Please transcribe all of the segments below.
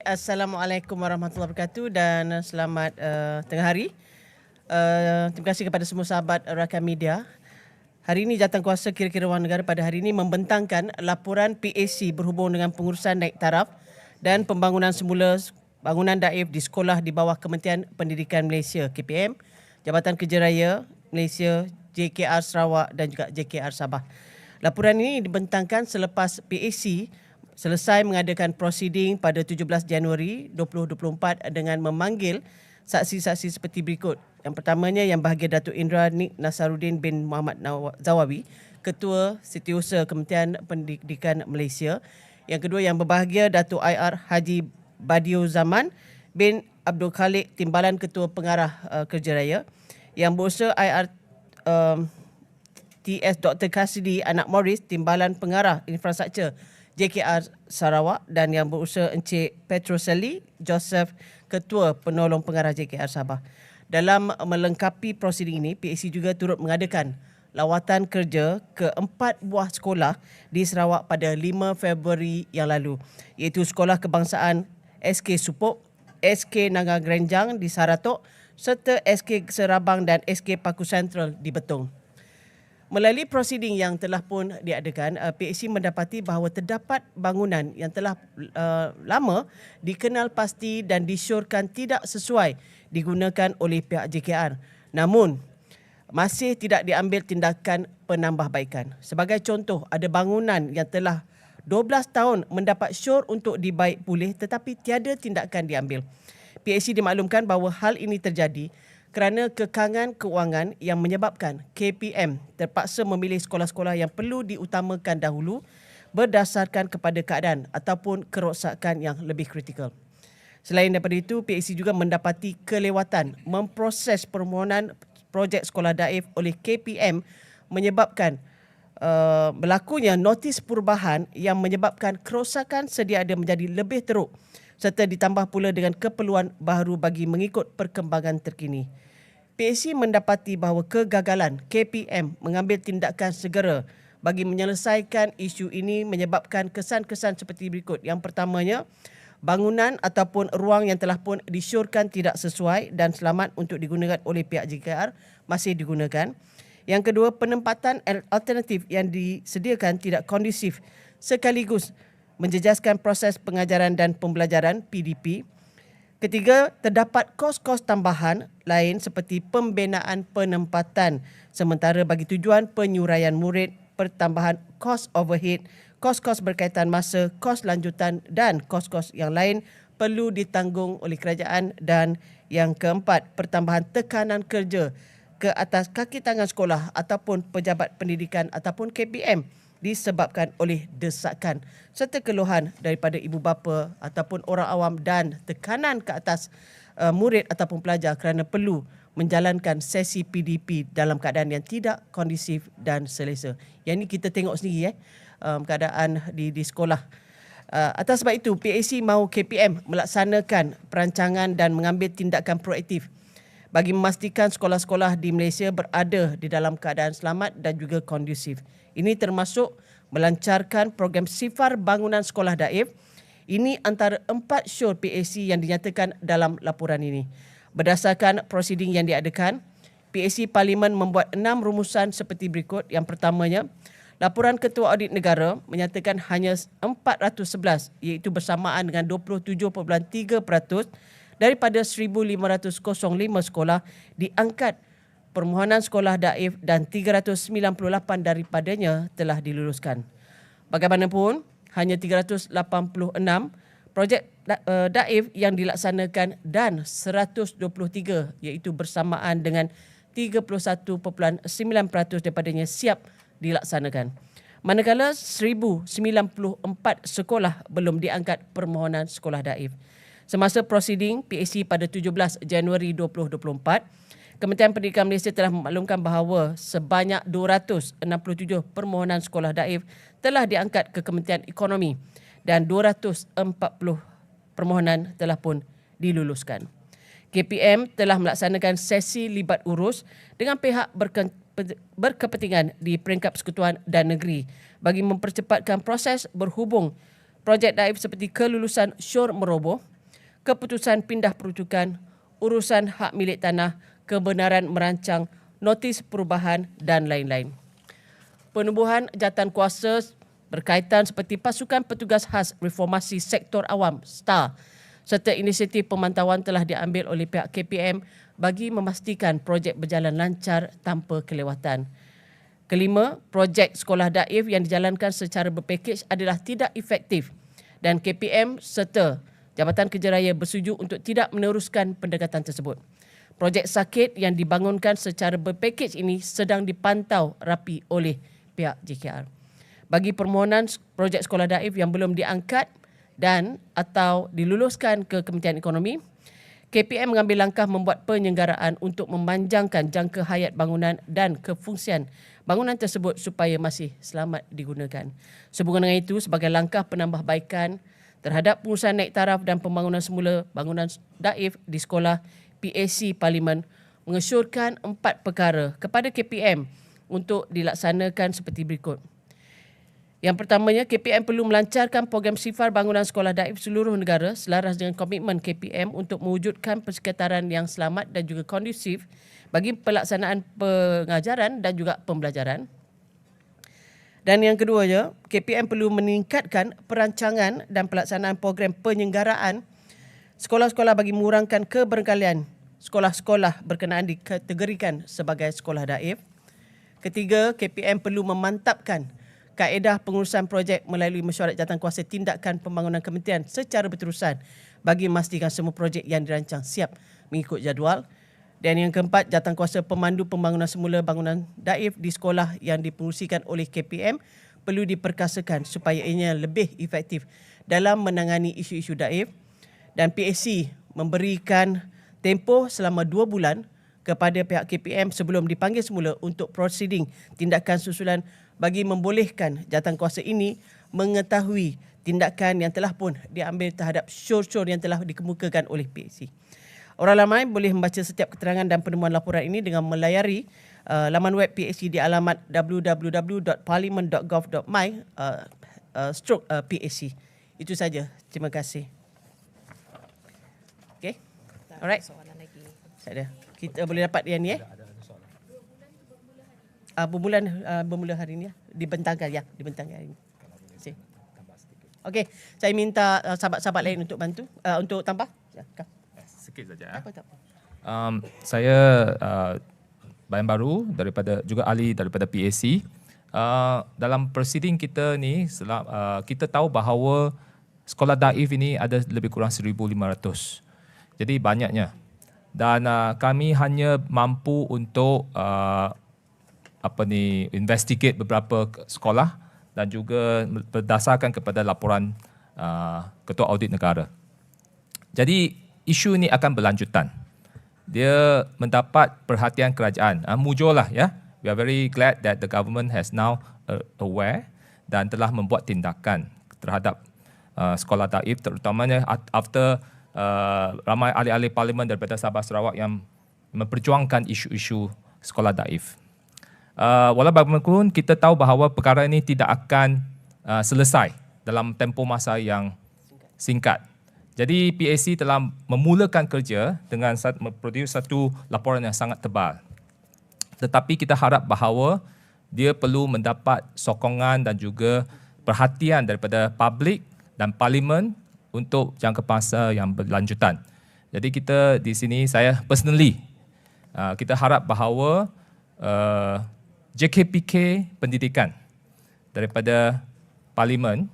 Assalamualaikum warahmatullahi wabarakatuh dan selamat tengah hari. Terima kasih kepada semua sahabat rakan media. Hari ini Jawatankuasa Kira-Kira Wang Negara pada hari ini membentangkan laporan PAC berhubung dengan pengurusan naik taraf dan pembangunan semula bangunan daif di sekolah di bawah Kementerian Pendidikan Malaysia KPM, Jabatan Kerja Raya Malaysia, JKR Sarawak dan juga JKR Sabah. Laporan ini dibentangkan selepas PAC selesai mengadakan prosiding pada 17 Januari 2024 dengan memanggil saksi-saksi seperti berikut. Yang pertamanya yang bahagia Datuk Indra Nik Nasaruddin bin Muhammad Zawawi, Ketua Setiausaha Kementerian Pendidikan Malaysia. Yang kedua yang berbahagia Datuk IR Haji Badiu Zaman bin Abdul Khalik, Timbalan Ketua Pengarah Kerja Raya. Yang berusaha IR TS Dr. Kasidi Anak Morris, Timbalan Pengarah Infrastruktur JKR Sarawak, dan yang berusaha Encik Petroseli Joseph, Ketua Penolong Pengarah JKR Sabah. Dalam melengkapi prosiding ini, PAC juga turut mengadakan lawatan kerja ke 4 buah sekolah di Sarawak pada 5 Februari yang lalu, iaitu Sekolah Kebangsaan SK Supok, SK Naga Grenjang di Saratok, serta SK Serabang dan SK Paku Sentral di Betong. Melalui prosiding yang telah pun diadakan, PAC mendapati bahawa terdapat bangunan yang telah lama dikenal pasti dan disyorkan tidak sesuai digunakan oleh pihak JKR. Namun, masih tidak diambil tindakan penambahbaikan. Sebagai contoh, ada bangunan yang telah 12 tahun mendapat syor untuk dibaik pulih tetapi tiada tindakan diambil. PAC dimaklumkan bahawa hal ini terjadi kerana kekangan kewangan yang menyebabkan KPM terpaksa memilih sekolah-sekolah yang perlu diutamakan dahulu berdasarkan kepada keadaan ataupun kerosakan yang lebih kritikal. Selain daripada itu, PAC juga mendapati kelewatan memproses permohonan projek sekolah daif oleh KPM menyebabkan berlakunya notis perubahan yang menyebabkan kerosakan sedia ada menjadi lebih teruk serta ditambah pula dengan keperluan baharu bagi mengikut perkembangan terkini. PAC mendapati bahawa kegagalan KPM mengambil tindakan segera bagi menyelesaikan isu ini menyebabkan kesan-kesan seperti berikut. Yang pertamanya, bangunan ataupun ruang yang telah pun disyorkan tidak sesuai dan selamat untuk digunakan oleh pihak JKR masih digunakan. Yang kedua, penempatan alternatif yang disediakan tidak kondusif sekaligus menjejaskan proses pengajaran dan pembelajaran PDP. Ketiga, terdapat kos-kos tambahan lain seperti pembinaan penempatan sementara bagi tujuan penyuraian murid, pertambahan kos overhead, kos-kos berkaitan masa, kos lanjutan dan kos-kos yang lain perlu ditanggung oleh kerajaan. Dan yang keempat, pertambahan tekanan kerja ke atas kaki tangan sekolah ataupun pejabat pendidikan ataupun KPM disebabkan oleh desakan serta keluhan daripada ibu bapa ataupun orang awam dan tekanan ke atas murid ataupun pelajar kerana perlu menjalankan sesi PDP dalam keadaan yang tidak kondusif dan selesa. Yang ini kita tengok sendiri keadaan di sekolah. Atas sebab itu, PAC mahu KPM melaksanakan perancangan dan mengambil tindakan proaktif bagi memastikan sekolah-sekolah di Malaysia berada di dalam keadaan selamat dan juga kondusif. Ini termasuk melancarkan program sifar bangunan sekolah daif. Ini antara 4 syor PAC yang dinyatakan dalam laporan ini. Berdasarkan prosiding yang diadakan, PAC Parlimen membuat 6 rumusan seperti berikut. Yang pertamanya, laporan Ketua Audit Negara menyatakan hanya 411 iaitu bersamaan dengan 27.3% daripada 1,505 sekolah diangkat permohonan sekolah daif dan 398 daripadanya telah diluluskan. Bagaimanapun, hanya 386 projek daif yang dilaksanakan dan 123 iaitu bersamaan dengan 31.9% daripadanya siap dilaksanakan. Manakala 1,094 sekolah belum diangkat permohonan sekolah daif. Semasa prosiding PAC pada 17 Januari 2024, Kementerian Pendidikan Malaysia telah memaklumkan bahawa sebanyak 267 permohonan sekolah daif telah diangkat ke Kementerian Ekonomi dan 240 permohonan telah pun diluluskan. KPM telah melaksanakan sesi libat urus dengan pihak berkepentingan di peringkat persekutuan dan negeri bagi mempercepatkan proses berhubung projek daif seperti kelulusan syor meroboh, keputusan pindah perujukan, urusan hak milik tanah, kebenaran merancang, notis perubahan dan lain-lain. Penubuhan jawatankuasa berkaitan seperti pasukan petugas khas reformasi sektor awam STAR serta inisiatif pemantauan telah diambil oleh pihak KPM bagi memastikan projek berjalan lancar tanpa kelewatan. Kelima, projek sekolah daif yang dijalankan secara berpakej adalah tidak efektif dan KPM serta Jabatan Kerja Raya bersetuju untuk tidak meneruskan pendekatan tersebut. Projek sakit yang dibangunkan secara berpakej ini sedang dipantau rapi oleh pihak JKR. Bagi permohonan projek sekolah daif yang belum diangkat dan atau diluluskan ke Kementerian Ekonomi, KPM mengambil langkah membuat penyelenggaraan untuk memanjangkan jangka hayat bangunan dan kefungsian bangunan tersebut supaya masih selamat digunakan. Sehubungan dengan itu, sebagai langkah penambahbaikan terhadap pengurusan naik taraf dan pembangunan semula bangunan daif di sekolah PAC Parlimen mengesyorkan 4 perkara kepada KPM untuk dilaksanakan seperti berikut. Yang pertamanya, KPM perlu melancarkan program sifar bangunan sekolah daif seluruh negara selaras dengan komitmen KPM untuk mewujudkan persekitaran yang selamat dan juga kondusif bagi pelaksanaan pengajaran dan juga pembelajaran. Dan yang keduanya, KPM perlu meningkatkan perancangan dan pelaksanaan program penyelenggaraan sekolah-sekolah bagi mengurangkan keberengkalian sekolah-sekolah berkenaan dikategorikan sebagai sekolah daif. Ketiga, KPM perlu memantapkan kaedah pengurusan projek melalui mesyuarat jawatankuasa tindakan pembangunan kementerian secara berterusan bagi memastikan semua projek yang dirancang siap mengikut jadual. Dan yang keempat, jawatankuasa pemandu pembangunan semula bangunan daif di sekolah yang dipengerusikan oleh KPM perlu diperkasakan supaya ianya lebih efektif dalam menangani isu-isu daif. Dan PAC memberikan tempoh selama 2 bulan kepada pihak KPM sebelum dipanggil semula untuk proceeding tindakan susulan bagi membolehkan jawatankuasa ini mengetahui tindakan yang telah pun diambil terhadap syur-syur yang telah dikemukakan oleh PAC. Orang ramai boleh membaca setiap keterangan dan penemuan laporan ini dengan melayari laman web PAC di alamat www.parliament.gov.my/PAC. Itu saja. Terima kasih. Okay. Alright. Ada. Kita boleh dapat yang ni bermula hari ini ya. Dibentangkan hari ini. Okey, saya minta sahabat-sahabat lain untuk bantu untuk tambah. Ya, sikit saja. Tak apa. Saya Bayan Baru daripada juga ahli daripada PAC. Dalam proceeding kita ni kita tahu bahawa sekolah daif ini ada lebih kurang 1,500. Jadi banyaknya. Dan kami hanya mampu untuk investigate beberapa sekolah dan juga berdasarkan kepada laporan Ketua Audit Negara. Jadi isu ini akan berlanjutan. Dia mendapat perhatian kerajaan. Mujurlah ya. We are very glad that the government has now aware dan telah membuat tindakan terhadap sekolah daif, terutamanya after ramai ahli-ahli parlimen daripada Sabah Sarawak yang memperjuangkan isu-isu sekolah daif. Walau bagaimanapun, kita tahu bahawa perkara ini tidak akan selesai dalam tempoh masa yang singkat. Jadi PAC telah memulakan kerja dengan memproduce satu laporan yang sangat tebal. Tetapi kita harap bahawa dia perlu mendapat sokongan dan juga perhatian daripada publik dan parlimen untuk jangka masa yang berlanjutan. Jadi kita di sini, saya personally, kita harap bahawa JKPK Pendidikan daripada Parlimen,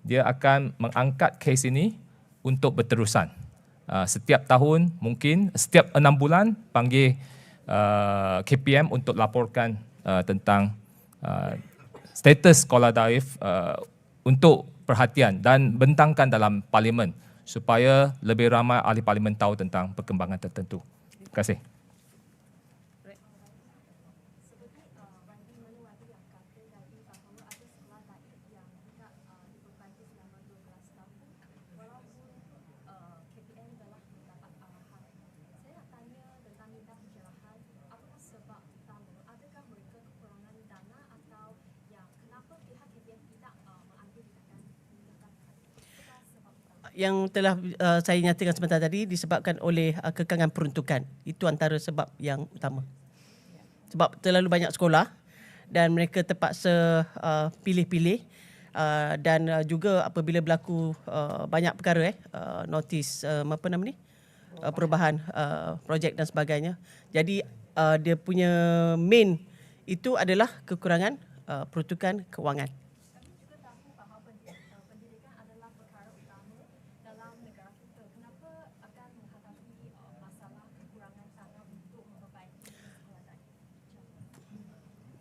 dia akan mengangkat kes ini untuk berterusan. Setiap tahun, mungkin setiap 6 bulan, panggil KPM untuk laporkan tentang status sekolah daif untuk perhatian dan bentangkan dalam Parlimen supaya lebih ramai ahli Parlimen tahu tentang perkembangan tertentu. Terima kasih. yang telah saya nyatakan sebentar tadi disebabkan oleh kekangan peruntukan. Itu antara sebab yang utama. Sebab terlalu banyak sekolah dan mereka terpaksa pilih-pilih dan juga apabila berlaku banyak perkara notis apa nama ni perubahan projek dan sebagainya. Jadi dia punya main itu adalah kekurangan peruntukan kewangan.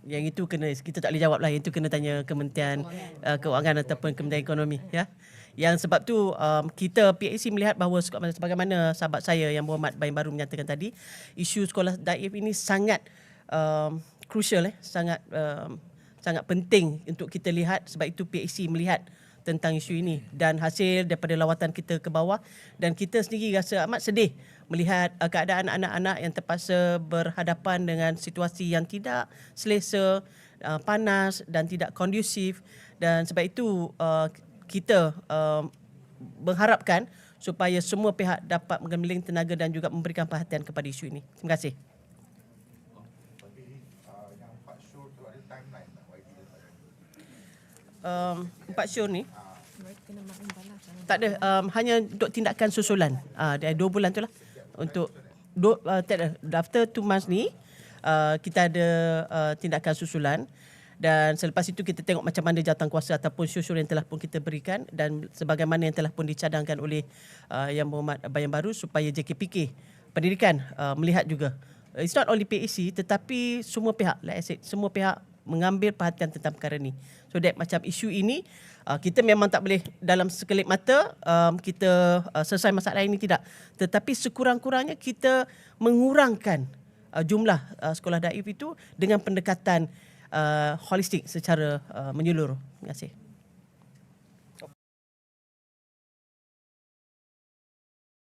Yang itu kena, kita tak boleh jawab lah. Yang itu kena tanya Kementerian Kewangan ataupun Kementerian Ekonomi. Ya. Yang sebab tu kita PAC melihat bahawa sebagaimana sahabat saya yang berhormat Bayan Baru menyatakan tadi, isu sekolah daif ini sangat crucial, sangat sangat penting untuk kita lihat. Sebab itu PAC melihat tentang isu ini dan hasil daripada lawatan kita ke bawah, dan kita sendiri rasa amat sedih melihat keadaan anak-anak yang terpaksa berhadapan dengan situasi yang tidak selesa, panas dan tidak kondusif, dan sebab itu kita mengharapkan supaya semua pihak dapat menggemiling tenaga dan juga memberikan perhatian kepada isu ini. Terima kasih. Yang 4 show tu ada timeline tak? 4 show ni tak ada, hanya untuk tindakan susulan. 2 bulan tu lah. Untuk after 2 months ni kita ada tindakan susulan, dan selepas itu kita tengok macam mana jawatankuasa ataupun syusul yang telah pun kita berikan dan sebagaimana yang telah pun dicadangkan oleh Yang Berhormat Bayan Baru supaya JKPK Pendidikan melihat juga. It's not only PAC tetapi semua pihak, like I said, semua pihak mengambil perhatian tentang perkara ni. So that macam isu ini kita memang tak boleh dalam sekelip mata kita selesai masalah ini, tidak. Tetapi sekurang-kurangnya kita mengurangkan jumlah sekolah daif itu dengan pendekatan holistik secara menyeluruh. Terima kasih.